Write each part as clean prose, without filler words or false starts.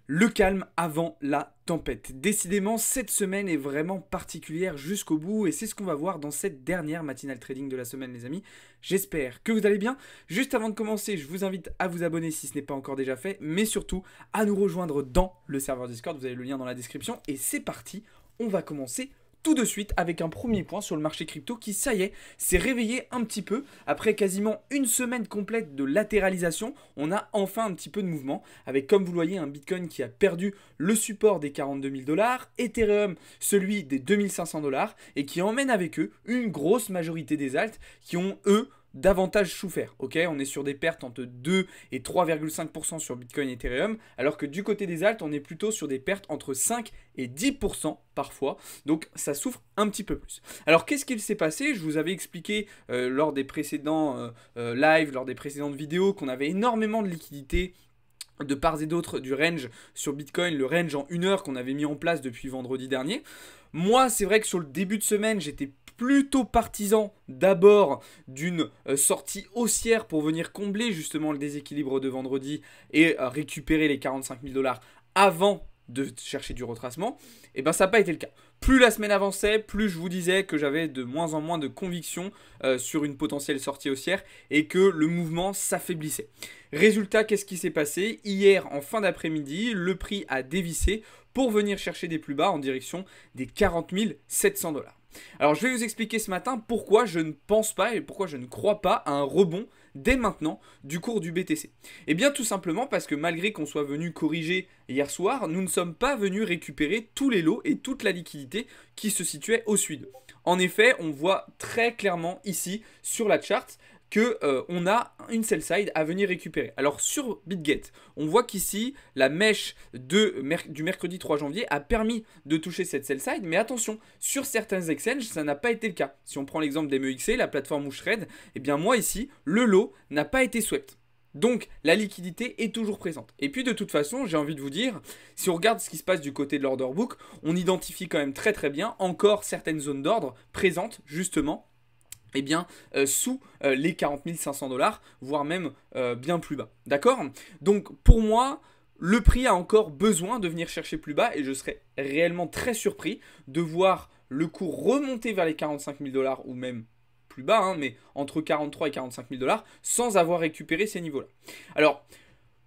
Le calme avant la tempête. Décidément, cette semaine est vraiment particulière jusqu'au bout et c'est ce qu'on va voir dans cette dernière matinale trading de la semaine, les amis. J'espère que vous allez bien. Juste avant de commencer, je vous invite à vous abonner si ce n'est pas encore déjà fait, mais surtout à nous rejoindre dans le serveur Discord. Vous avez le lien dans la description et c'est parti. On va commencer tout de suite avec un premier point sur le marché crypto qui, ça y est, s'est réveillé un petit peu. Après quasiment une semaine complète de latéralisation, on a enfin un petit peu de mouvement avec, comme vous le voyez, un Bitcoin qui a perdu le support des 42 000 $, Ethereum celui des 2500 $ et qui emmène avec eux une grosse majorité des alts qui ont, eux, davantage souffert. Ok, on est sur des pertes entre 2 et 3,5% sur Bitcoin et Ethereum, alors que du côté des alts, on est plutôt sur des pertes entre 5 et 10% parfois. Donc ça souffre un petit peu plus. Alors qu'est-ce qu'il s'est passé? Je vous avais expliqué lors des précédents lives, lors des précédentes vidéos, qu'on avait énormément de liquidités de part et d'autre du range sur Bitcoin, le range en 1 heure qu'on avait mis en place depuis vendredi dernier. Moi, c'est vrai que sur le début de semaine, j'étais plutôt partisan d'abord d'une sortie haussière pour venir combler justement le déséquilibre de vendredi et récupérer les 45 000 $ avant de chercher du retracement. Et bien ça n'a pas été le cas. Plus la semaine avançait, plus je vous disais que j'avais de moins en moins de conviction sur une potentielle sortie haussière et que le mouvement s'affaiblissait. Résultat, qu'est-ce qui s'est passé? Hier, en fin d'après-midi, le prix a dévissé pour venir chercher des plus bas en direction des 40 700 $. Alors je vais vous expliquer ce matin pourquoi je ne pense pas et pourquoi je ne crois pas à un rebond dès maintenant du cours du BTC. Eh bien tout simplement parce que malgré qu'on soit venu corriger hier soir, nous ne sommes pas venus récupérer tous les lots et toute la liquidité qui se situait au sud. En effet, on voit très clairement ici sur la charte qu'on a une sell side à venir récupérer. Alors sur BitGet, on voit qu'ici, la mèche du mercredi 3 janvier a permis de toucher cette sell side, mais attention, sur certains exchanges, ça n'a pas été le cas. Si on prend l'exemple d'MEXC, la plateforme Shred, eh bien moi ici, le lot n'a pas été swept. Donc la liquidité est toujours présente. Et puis de toute façon, j'ai envie de vous dire, si on regarde ce qui se passe du côté de l'order book, on identifie quand même très très bien encore certaines zones d'ordre présentes justement eh bien, sous les 40 500 $, voire même bien plus bas. D'accord? Donc, pour moi, le prix a encore besoin de venir chercher plus bas et je serais réellement très surpris de voir le cours remonter vers les 45 000 $ ou même plus bas, hein, mais entre 43 et 45 000 $ sans avoir récupéré ces niveaux-là. Alors,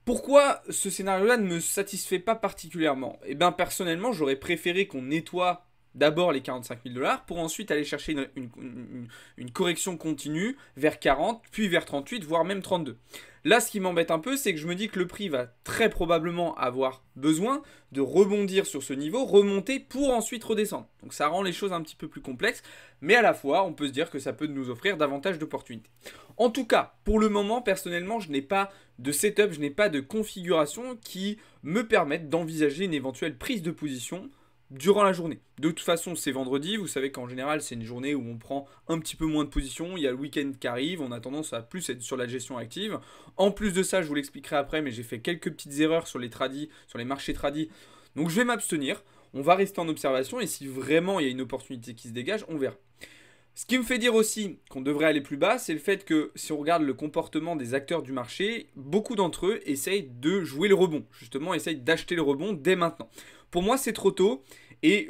pourquoi ce scénario-là ne me satisfait pas particulièrement? Eh bien, personnellement, j'aurais préféré qu'on nettoie d'abord les 45 000 $ pour ensuite aller chercher une correction continue vers 40, puis vers 38, voire même 32. Là, ce qui m'embête un peu, c'est que je me dis que le prix va très probablement avoir besoin de rebondir sur ce niveau, remonter pour ensuite redescendre. Donc ça rend les choses un petit peu plus complexes, mais à la fois, on peut se dire que ça peut nous offrir davantage d'opportunités. En tout cas, pour le moment, personnellement, je n'ai pas de setup, je n'ai pas de configuration qui me permette d'envisager une éventuelle prise de position durant la journée. De toute façon, c'est vendredi, vous savez qu'en général, c'est une journée où on prend un petit peu moins de position, il y a le week-end qui arrive, on a tendance à plus être sur la gestion active. En plus de ça, je vous l'expliquerai après, mais j'ai fait quelques petites erreurs sur les tradis, sur les marchés tradis, donc je vais m'abstenir, on va rester en observation, et si vraiment il y a une opportunité qui se dégage, on verra. Ce qui me fait dire aussi qu'on devrait aller plus bas, c'est le fait que si on regarde le comportement des acteurs du marché, beaucoup d'entre eux essayent de jouer le rebond, justement essayent d'acheter le rebond dès maintenant. Pour moi, c'est trop tôt et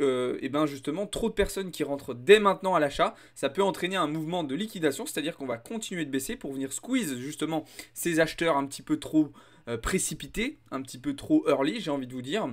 ben justement, trop de personnes qui rentrent dès maintenant à l'achat, ça peut entraîner un mouvement de liquidation, c'est-à-dire qu'on va continuer de baisser pour venir squeeze justement ces acheteurs un petit peu trop précipités, un petit peu trop early, j'ai envie de vous dire,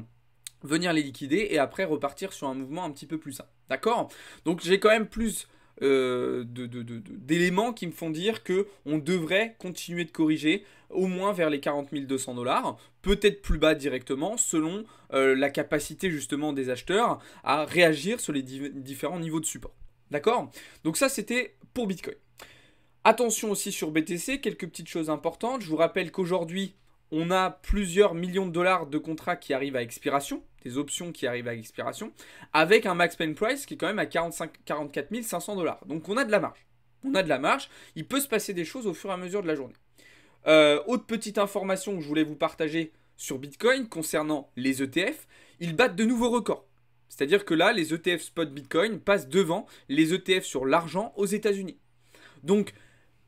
venir les liquider et après repartir sur un mouvement un petit peu plus sain. D'accord? Donc j'ai quand même plus d'éléments qui me font dire que on devrait continuer de corriger au moins vers les 40 200 $, peut-être plus bas directement selon la capacité justement des acheteurs à réagir sur les différents niveaux de support. D'accord? Donc ça c'était pour Bitcoin. Attention aussi sur BTC, quelques petites choses importantes. Je vous rappelle qu'aujourd'hui on a plusieurs millions de dollars de contrats qui arrivent à expiration, des options qui arrivent à expiration, avec un max pain price qui est quand même à 44 500 $. Donc on a de la marge. On a de la marge, il peut se passer des choses au fur et à mesure de la journée. Autre petite information que je voulais vous partager sur Bitcoin concernant les ETF, ils battent de nouveaux records. C'est-à-dire que là, les ETF spot Bitcoin passent devant les ETF sur l'argent aux États-Unis. Donc,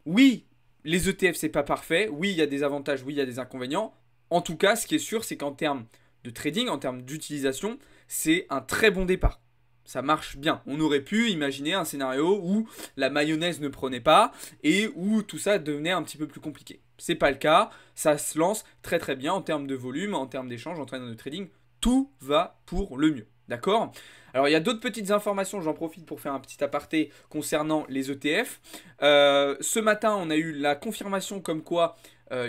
oui, les ETF, c'est pas parfait. Oui, il y a des avantages, oui, il y a des inconvénients. En tout cas, ce qui est sûr, c'est qu'en termes de trading, en termes d'utilisation, c'est un très bon départ. Ça marche bien. On aurait pu imaginer un scénario où la mayonnaise ne prenait pas et où tout ça devenait un petit peu plus compliqué. C'est pas le cas. Ça se lance très très bien en termes de volume, en termes d'échange, en termes de trading. Tout va pour le mieux. D'accord ? Alors il y a d'autres petites informations, j'en profite pour faire un petit aparté concernant les ETF. Ce matin, on a eu la confirmation comme quoi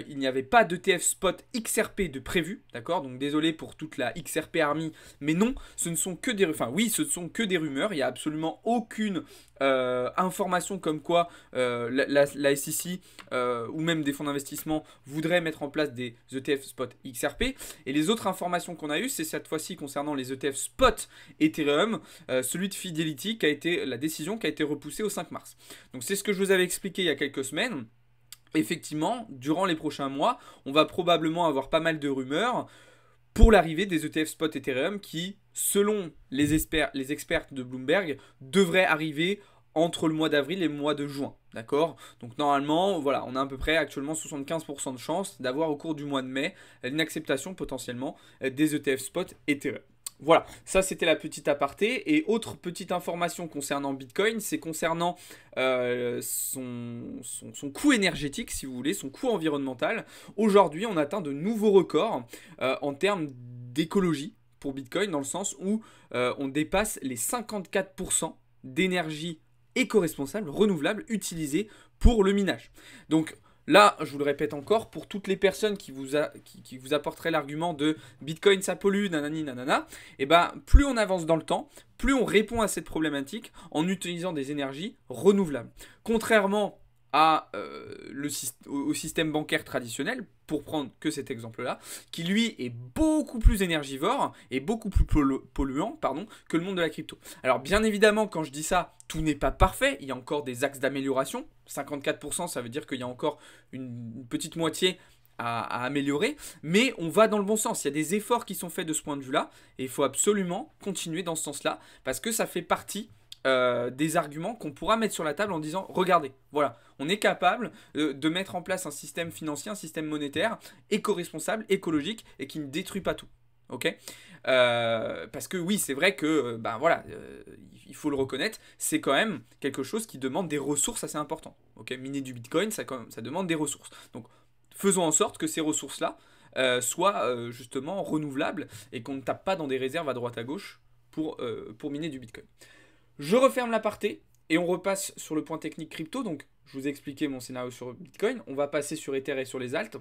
il n'y avait pas d'ETF spot XRP de prévu, d'accord? Donc désolé pour toute la XRP Army, mais non, ce ne sont que des, enfin oui, ce sont que des rumeurs. Il n'y a absolument aucune information comme quoi la SEC ou même des fonds d'investissement voudraient mettre en place des ETF spot XRP. Et les autres informations qu'on a eues, c'est cette fois-ci concernant les ETF spot Ethereum, celui de Fidelity qui a été la décision qui a été repoussée au 5 mars. Donc c'est ce que je vous avais expliqué il y a quelques semaines. Effectivement, durant les prochains mois, on va probablement avoir pas mal de rumeurs pour l'arrivée des ETF spot Ethereum qui, selon les experts de Bloomberg, devraient arriver entre le mois d'avril et le mois de juin. D'accord? Donc normalement, voilà, on a à peu près actuellement 75% de chance d'avoir au cours du mois de mai une acceptation potentiellement des ETF spot Ethereum. Voilà, ça c'était la petite aparté. Et autre petite information concernant Bitcoin, c'est concernant son coût énergétique, si vous voulez, son coût environnemental. Aujourd'hui, on atteint de nouveaux records en termes d'écologie pour Bitcoin, dans le sens où on dépasse les 54% d'énergie éco-responsable, renouvelable, utilisée pour le minage. Donc, là, je vous le répète encore, pour toutes les personnes qui vous apporteraient l'argument de Bitcoin ça pollue, nanani nanana, et ben plus on avance dans le temps, plus on répond à cette problématique en utilisant des énergies renouvelables. Contrairement au système bancaire traditionnel, pour prendre que cet exemple-là, qui lui est beaucoup plus énergivore et beaucoup plus polluant que le monde de la crypto. Alors bien évidemment, quand je dis ça, tout n'est pas parfait, il y a encore des axes d'amélioration. 54%, ça veut dire qu'il y a encore une petite moitié à améliorer, mais on va dans le bon sens. Il y a des efforts qui sont faits de ce point de vue-là, et il faut absolument continuer dans ce sens-là, parce que ça fait partie des arguments qu'on pourra mettre sur la table en disant regardez, voilà, on est capable de mettre en place un système financier, un système monétaire éco-responsable, écologique et qui ne détruit pas tout. Ok, parce que oui, c'est vrai que il faut le reconnaître, c'est quand même quelque chose qui demande des ressources assez importantes. Ok, miner du Bitcoin, ça demande des ressources. Donc faisons en sorte que ces ressources-là soient justement renouvelables et qu'on ne tape pas dans des réserves à droite à gauche pour miner du Bitcoin. Je referme l'aparté et on repasse sur le point technique crypto. Donc, je vous ai expliqué mon scénario sur Bitcoin. On va passer sur Ether et sur les alts.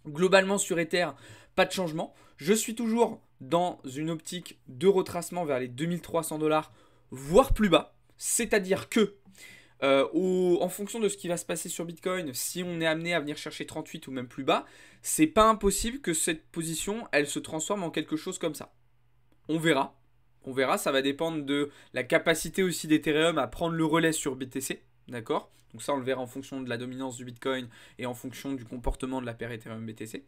Globalement, sur Ether, pas de changement. Je suis toujours dans une optique de retracement vers les 2300 $, voire plus bas. C'est-à-dire que, en fonction de ce qui va se passer sur Bitcoin, si on est amené à venir chercher 38 ou même plus bas, c'est pas impossible que cette position, elle se transforme en quelque chose comme ça. On verra. On verra, ça va dépendre de la capacité aussi d'Ethereum à prendre le relais sur BTC, d'accord? Donc ça, on le verra en fonction de la dominance du Bitcoin et en fonction du comportement de la paire Ethereum-BTC.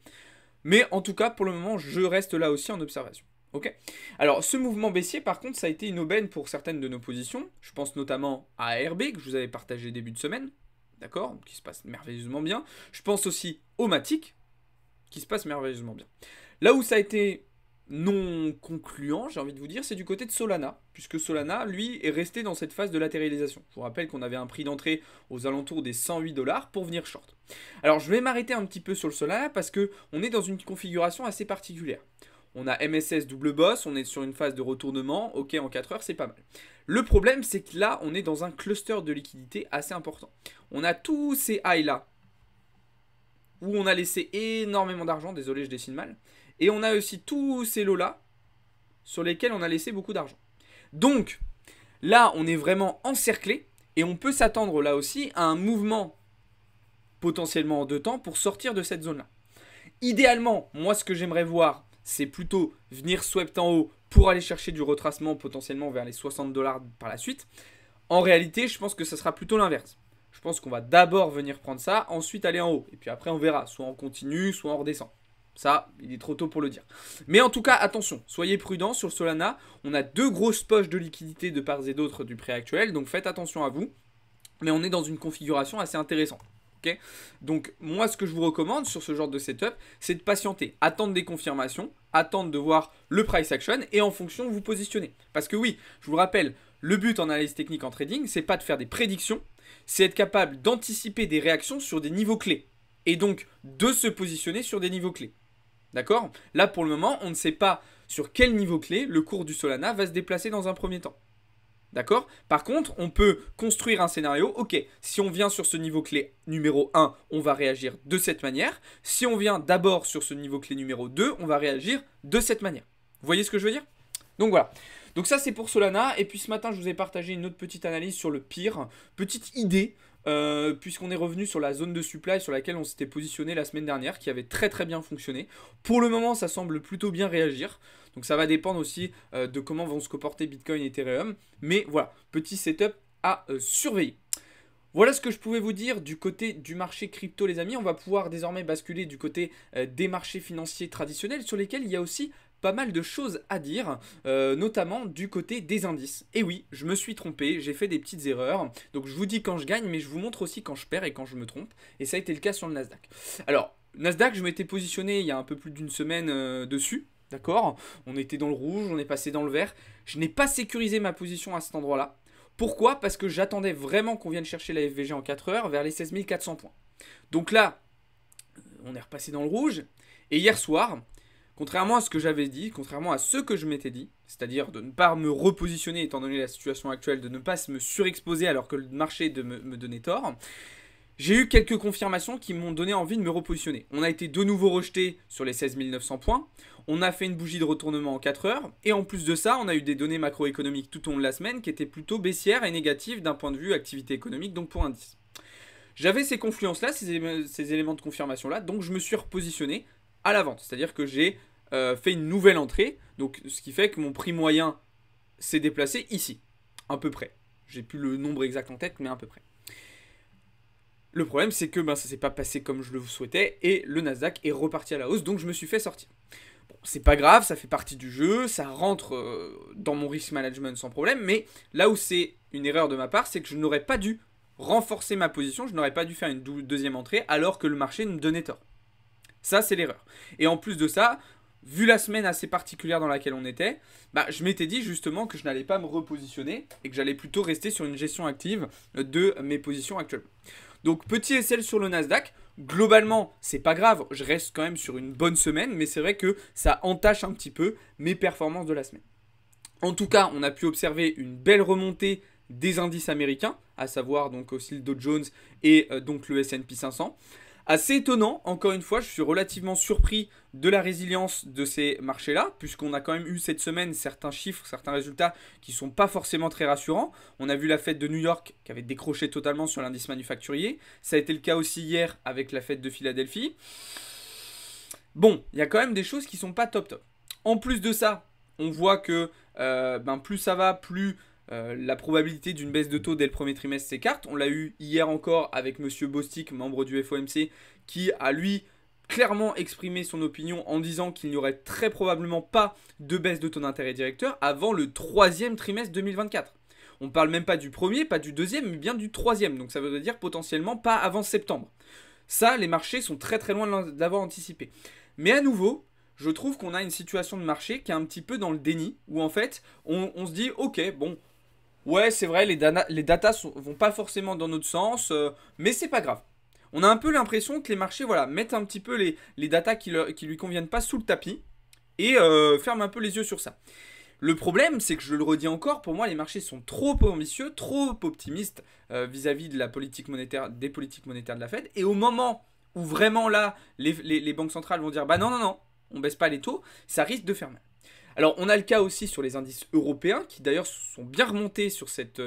Mais en tout cas, pour le moment, je reste là aussi en observation. Ok. Alors, ce mouvement baissier, par contre, ça a été une aubaine pour certaines de nos positions. Je pense notamment à ARB, que je vous avais partagé début de semaine, d'accord? Qui se passe merveilleusement bien. Je pense aussi au Matic, qui se passe merveilleusement bien. Là où ça a été non concluant, j'ai envie de vous dire, c'est du côté de Solana, puisque Solana, lui, est resté dans cette phase de latéralisation. Je vous rappelle qu'on avait un prix d'entrée aux alentours des 108 $ pour venir short. Alors, je vais m'arrêter un petit peu sur le Solana parce qu'on est dans une configuration assez particulière. On a MSS double boss, on est sur une phase de retournement, ok, en 4 heures, c'est pas mal. Le problème, c'est que là, on est dans un cluster de liquidité assez important. On a tous ces highs-là, où on a laissé énormément d'argent, désolé, je dessine mal. Et on a aussi tous ces lots-là sur lesquels on a laissé beaucoup d'argent. Donc, là, on est vraiment encerclé et on peut s'attendre là aussi à un mouvement potentiellement en 2 temps pour sortir de cette zone-là. Idéalement, moi, ce que j'aimerais voir, c'est plutôt venir swept en haut pour aller chercher du retracement potentiellement vers les 60 $ par la suite. En réalité, je pense que ça sera plutôt l'inverse. Je pense qu'on va d'abord venir prendre ça, ensuite aller en haut. Et puis après, on verra. Soit on continue, soit on redescend. Ça, il est trop tôt pour le dire. Mais en tout cas, attention, soyez prudents sur Solana. On a 2 grosses poches de liquidité de part et d'autre du prix actuel, donc faites attention à vous. Mais on est dans une configuration assez intéressante. Okay, donc moi ce que je vous recommande sur ce genre de setup, c'est de patienter, attendre des confirmations, attendre de voir le price action et en fonction vous positionner. Parce que oui, je vous rappelle, le but en analyse technique en trading, c'est pas de faire des prédictions, c'est être capable d'anticiper des réactions sur des niveaux clés et donc de se positionner sur des niveaux clés. D'accord? Là pour le moment, on ne sait pas sur quel niveau clé le cours du Solana va se déplacer dans un premier temps. D'accord? Par contre, on peut construire un scénario. Ok, si on vient sur ce niveau clé numéro 1, on va réagir de cette manière. Si on vient d'abord sur ce niveau clé numéro 2, on va réagir de cette manière. Vous voyez ce que je veux dire? Donc voilà. Donc ça, c'est pour Solana. Et puis ce matin, je vous ai partagé une autre petite analyse sur le pire. Petite idée. Puisqu'on est revenu sur la zone de supply sur laquelle on s'était positionné la semaine dernière, qui avait très très bien fonctionné. Pour le moment, ça semble plutôt bien réagir. Donc ça va dépendre aussi de comment vont se comporter Bitcoin et Ethereum. Mais voilà, petit setup à surveiller. Voilà ce que je pouvais vous dire du côté du marché crypto, les amis. On va pouvoir désormais basculer du côté des marchés financiers traditionnels sur lesquels il y a aussi pas mal de choses à dire, notamment du côté des indices. Et oui, je me suis trompé, j'ai fait des petites erreurs. Donc je vous dis quand je gagne, mais je vous montre aussi quand je perds et quand je me trompe. Et ça a été le cas sur le Nasdaq. Alors, Nasdaq, je m'étais positionné il y a un peu plus d'une semaine dessus. D'accord? On était dans le rouge, on est passé dans le vert. Je n'ai pas sécurisé ma position à cet endroit-là. Pourquoi? Parce que j'attendais vraiment qu'on vienne chercher la FVG en 4 heures vers les 16 400 points. Donc là, on est repassé dans le rouge. Et hier soir, contrairement à ce que j'avais dit, contrairement à ce que je m'étais dit, c'est-à-dire de ne pas me repositionner étant donné la situation actuelle, de ne pas me surexposer alors que le marché me donnait tort, j'ai eu quelques confirmations qui m'ont donné envie de me repositionner. On a été de nouveau rejeté sur les 16 900 points. On a fait une bougie de retournement en 4 heures. Et en plus de ça, on a eu des données macroéconomiques tout au long de la semaine qui étaient plutôt baissières et négatives d'un point de vue activité économique, donc pour indice. J'avais ces confluences-là, ces éléments de confirmation-là, donc je me suis repositionné à la vente. C'est-à-dire que j'ai fait une nouvelle entrée, donc ce qui fait que mon prix moyen s'est déplacé ici, à peu près. J'ai plus le nombre exact en tête, mais à peu près. Le problème, c'est que ça s'est pas passé comme je le souhaitais et le Nasdaq est reparti à la hausse, donc je me suis fait sortir. Bon, c'est pas grave, ça fait partie du jeu, ça rentre dans mon risk management sans problème, mais là où c'est une erreur de ma part, c'est que je n'aurais pas dû renforcer ma position, je n'aurais pas dû faire une deuxième entrée alors que le marché me donnait tort. Ça, c'est l'erreur. Et en plus de ça, vu la semaine assez particulière dans laquelle on était, je m'étais dit justement que je n'allais pas me repositionner et que j'allais plutôt rester sur une gestion active de mes positions actuellement. Donc petit SL sur le Nasdaq, globalement c'est pas grave, je reste quand même sur une bonne semaine, mais c'est vrai que ça entache un petit peu mes performances de la semaine. En tout cas, on a pu observer une belle remontée des indices américains, à savoir donc aussi le Dow Jones et donc le S&P 500. Assez étonnant, encore une fois, je suis relativement surpris de la résilience de ces marchés-là, puisqu'on a quand même eu cette semaine certains chiffres, certains résultats qui ne sont pas forcément très rassurants. On a vu la fête de New York qui avait décroché totalement sur l'indice manufacturier. Ça a été le cas aussi hier avec la fête de Philadelphie. Bon, il y a quand même des choses qui ne sont pas top. En plus de ça, on voit que plus ça va, plus la probabilité d'une baisse de taux dès le premier trimestre s'écarte. On l'a eu hier encore avec Monsieur Bostic, membre du FOMC, qui a lui clairement exprimé son opinion en disant qu'il n'y aurait très probablement pas de baisse de taux d'intérêt directeur avant le troisième trimestre 2024. On ne parle même pas du premier, pas du deuxième, mais bien du troisième. Donc ça veut dire potentiellement pas avant septembre. Ça, les marchés sont très très loin de l'avoir anticipé. Mais à nouveau, je trouve qu'on a une situation de marché qui est un petit peu dans le déni, où en fait, on se dit, ok, bon, ouais, c'est vrai, les datas vont pas forcément dans notre sens, mais c'est pas grave. On a un peu l'impression que les marchés mettent un petit peu les datas qui lui conviennent pas sous le tapis et ferment un peu les yeux sur ça. Le problème, c'est que je le redis encore, pour moi, les marchés sont trop ambitieux, trop optimistes vis-à-vis de la politique monétaire, des politiques monétaires de la Fed. Et au moment où vraiment là, les banques centrales vont dire bah non, on baisse pas les taux, ça risque de faire mal. Alors, on a le cas aussi sur les indices européens, qui d'ailleurs sont bien remontés sur cette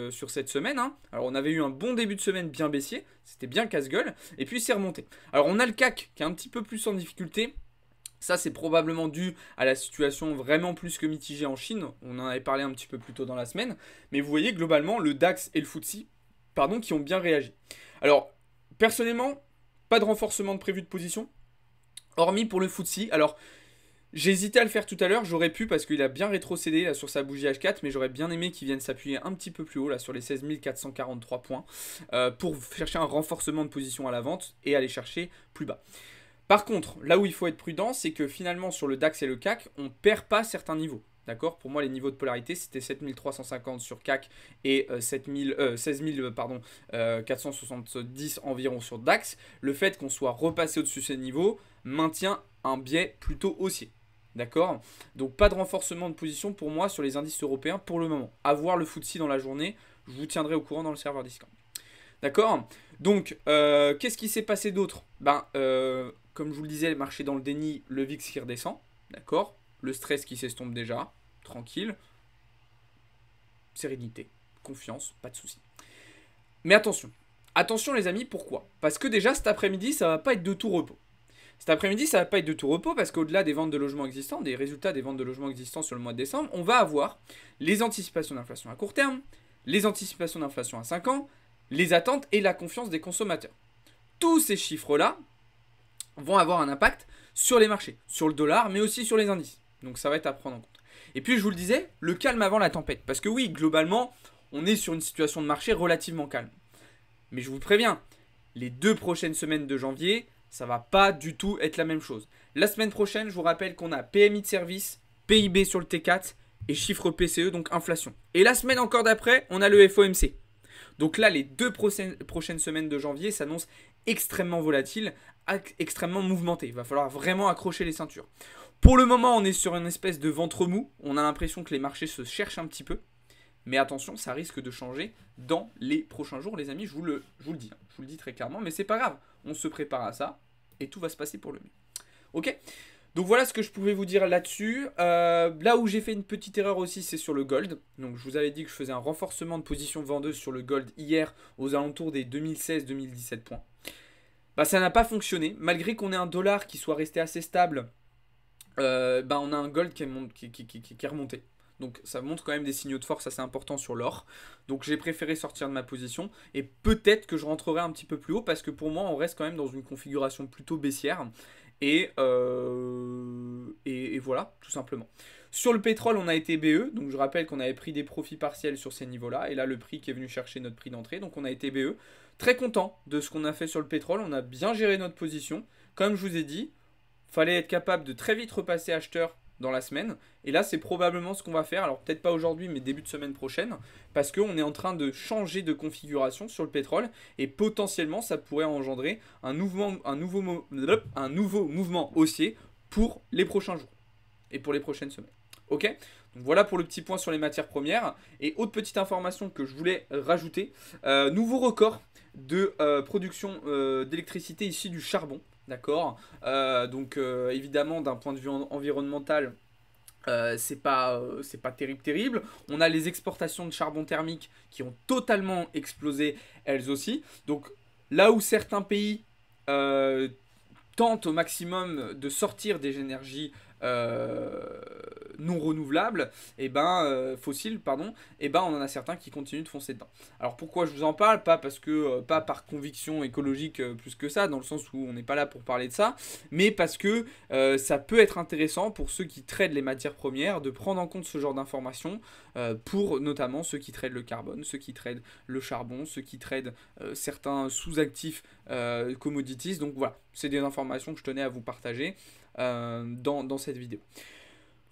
semaine. Alors, on avait eu un bon début de semaine bien baissier, c'était bien casse-gueule, et puis c'est remonté. Alors, on a le CAC qui est un petit peu plus en difficulté. Ça, c'est probablement dû à la situation vraiment plus que mitigée en Chine. On en avait parlé un petit peu plus tôt dans la semaine. Mais vous voyez globalement le DAX et le FTSE qui ont bien réagi. Alors, personnellement, pas de renforcement de prévu de position, hormis pour le FTSE. Alors, J'ai hésité à le faire tout à l'heure, j'aurais pu parce qu'il a bien rétrocédé là, sur sa bougie H4, mais j'aurais bien aimé qu'il vienne s'appuyer un petit peu plus haut, là sur les 16 443 points, pour chercher un renforcement de position à la vente et aller chercher plus bas. Par contre, là où il faut être prudent, c'est que finalement sur le DAX et le CAC, on ne perd pas certains niveaux. D'accord? Pour moi, les niveaux de polarité, c'était 7350 sur CAC et 16 470 environ sur DAX. Le fait qu'on soit repassé au-dessus de ces niveaux maintient un biais plutôt haussier. D'accord? Donc pas de renforcement de position pour moi sur les indices européens pour le moment. À voir le FTSE dans la journée, je vous tiendrai au courant dans le serveur Discord. D'accord? Donc, qu'est-ce qui s'est passé d'autre? Comme je vous le disais, le marché dans le déni, le VIX qui redescend. D'accord? Le stress qui s'estompe déjà. Tranquille. Sérénité. Confiance. Pas de souci. Mais attention. Attention les amis, pourquoi? Parce que déjà cet après-midi, ça va pas être de tout repos. Cet après-midi, ça va pas être de tout repos parce qu'au-delà des ventes de logements existants, des résultats des ventes de logements existants sur le mois de décembre, on va avoir les anticipations d'inflation à court terme, les anticipations d'inflation à 5 ans, les attentes et la confiance des consommateurs. Tous ces chiffres-là vont avoir un impact sur les marchés, sur le dollar, mais aussi sur les indices. Donc ça va être à prendre en compte. Et puis je vous le disais, le calme avant la tempête. Parce que oui, globalement, on est sur une situation de marché relativement calme. Mais je vous préviens, les 2 prochaines semaines de janvier, ça va pas du tout être la même chose. La semaine prochaine, je vous rappelle qu'on a PMI de service, PIB sur le T4 et chiffre PCE, donc inflation. Et la semaine encore d'après, on a le FOMC. Donc là, les 2 prochaines semaines de janvier s'annoncent extrêmement volatiles, extrêmement mouvementées. Il va falloir vraiment accrocher les ceintures. Pour le moment, on est sur une espèce de ventre mou. On a l'impression que les marchés se cherchent un petit peu. Mais attention, ça risque de changer dans les prochains jours, les amis. Je vous le dis. Je vous le dis très clairement. Mais c'est pas grave. On se prépare à ça. Et tout va se passer pour le mieux. Ok? Donc voilà ce que je pouvais vous dire là-dessus. Là où j'ai fait une petite erreur aussi, c'est sur le gold. Donc je vous avais dit que je faisais un renforcement de position vendeuse sur le gold hier aux alentours des 2016-2017 points. Bah ça n'a pas fonctionné. Malgré qu'on ait un dollar qui soit resté assez stable, on a un gold qui est remonté. Donc ça montre quand même des signaux de force assez importants sur l'or. Donc j'ai préféré sortir de ma position. Et peut-être que je rentrerai un petit peu plus haut parce que pour moi on reste quand même dans une configuration plutôt baissière. Et voilà, tout simplement. Sur le pétrole, on a été BE. Donc je rappelle qu'on avait pris des profits partiels sur ces niveaux-là. Et là, le prix qui est venu chercher notre prix d'entrée. Donc on a été BE. Très content de ce qu'on a fait sur le pétrole. On a bien géré notre position. Comme je vous ai dit, fallait être capable de très vite repasser acheteur dans la semaine. Et là, c'est probablement ce qu'on va faire. Alors peut-être pas aujourd'hui, mais début de semaine prochaine. Parce qu'on est en train de changer de configuration sur le pétrole. Et potentiellement, ça pourrait engendrer un nouveau mouvement haussier pour les prochains jours. Et pour les prochaines semaines. Ok? Donc voilà pour le petit point sur les matières premières. Et autre petite information que je voulais rajouter. Nouveau record de production d'électricité ici du charbon. D'accord? Donc évidemment d'un point de vue environnemental, c'est pas terrible. On a les exportations de charbon thermique qui ont totalement explosé elles aussi. Donc là où certains pays tentent au maximum de sortir des énergies non renouvelables, fossiles, pardon, on en a certains qui continuent de foncer dedans. Alors pourquoi je vous en parle? Pas par conviction écologique plus que ça, dans le sens où on n'est pas là pour parler de ça, mais parce que ça peut être intéressant pour ceux qui tradent les matières premières de prendre en compte ce genre d'informations, pour notamment ceux qui tradent le carbone, ceux qui tradent le charbon, ceux qui tradent certains sous-actifs commodities. Donc voilà, c'est des informations que je tenais à vous partager dans cette vidéo.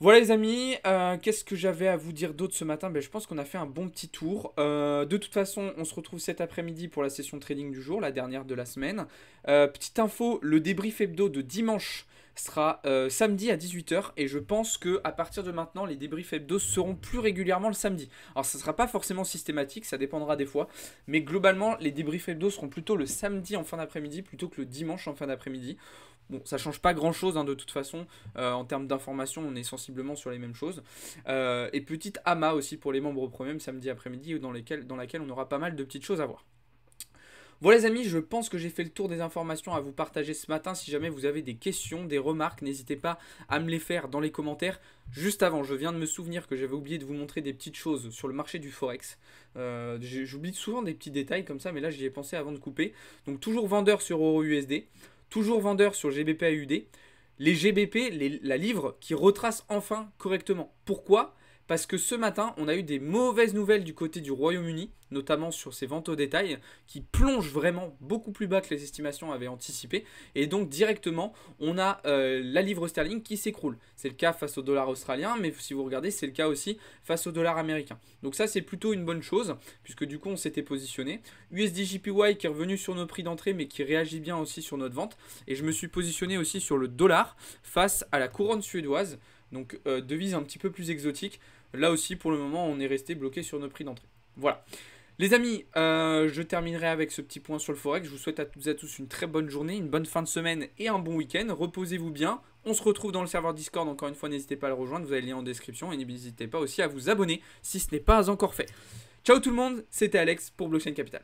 Voilà les amis, qu'est-ce que j'avais à vous dire d'autre ce matin? Je pense qu'on a fait un bon petit tour. De toute façon, on se retrouve cet après-midi pour la session trading du jour, la dernière de la semaine. Petite info, le débrief hebdo de dimanche sera samedi à 18 h et je pense que à partir de maintenant les débriefs hebdo seront plus régulièrement le samedi. Alors ça ne sera pas forcément systématique, ça dépendra des fois, mais globalement les débriefs hebdo seront plutôt le samedi en fin d'après-midi plutôt que le dimanche en fin d'après-midi. Bon, ça change pas grand chose de toute façon, en termes d'information on est sensiblement sur les mêmes choses. Et petite AMA aussi pour les membres premium samedi après-midi dans laquelle on aura pas mal de petites choses à voir. Voilà les amis, je pense que j'ai fait le tour des informations à vous partager ce matin. Si jamais vous avez des questions, des remarques, n'hésitez pas à me les faire dans les commentaires. Juste avant, je viens de me souvenir que j'avais oublié de vous montrer des petites choses sur le marché du Forex. J'oublie souvent des petits détails comme ça, mais là j'y ai pensé avant de couper. Donc toujours vendeur sur Euro USD, toujours vendeur sur GBP AUD. les GBP, la livre, qui retrace enfin correctement. Pourquoi ? Parce que ce matin, on a eu des mauvaises nouvelles du côté du Royaume-Uni, notamment sur ses ventes au détail, qui plongent vraiment beaucoup plus bas que les estimations avaient anticipé. Et donc directement, on a la livre sterling qui s'écroule. C'est le cas face au dollar australien, mais si vous regardez, c'est le cas aussi face au dollar américain. Donc ça, c'est plutôt une bonne chose, puisque du coup, on s'était positionné. USD/JPY qui est revenu sur nos prix d'entrée, mais qui réagit bien aussi sur notre vente. Et je me suis positionné aussi sur le dollar face à la couronne suédoise. Donc devise un petit peu plus exotique. Là aussi, pour le moment, on est resté bloqué sur nos prix d'entrée. Voilà. Les amis, je terminerai avec ce petit point sur le Forex. Je vous souhaite à toutes et à tous une très bonne journée, une bonne fin de semaine et un bon week-end. Reposez-vous bien. On se retrouve dans le serveur Discord. Encore une fois, n'hésitez pas à le rejoindre. Vous avez le lien en description. Et n'hésitez pas aussi à vous abonner si ce n'est pas encore fait. Ciao tout le monde, c'était Alex pour Blockchain Capital.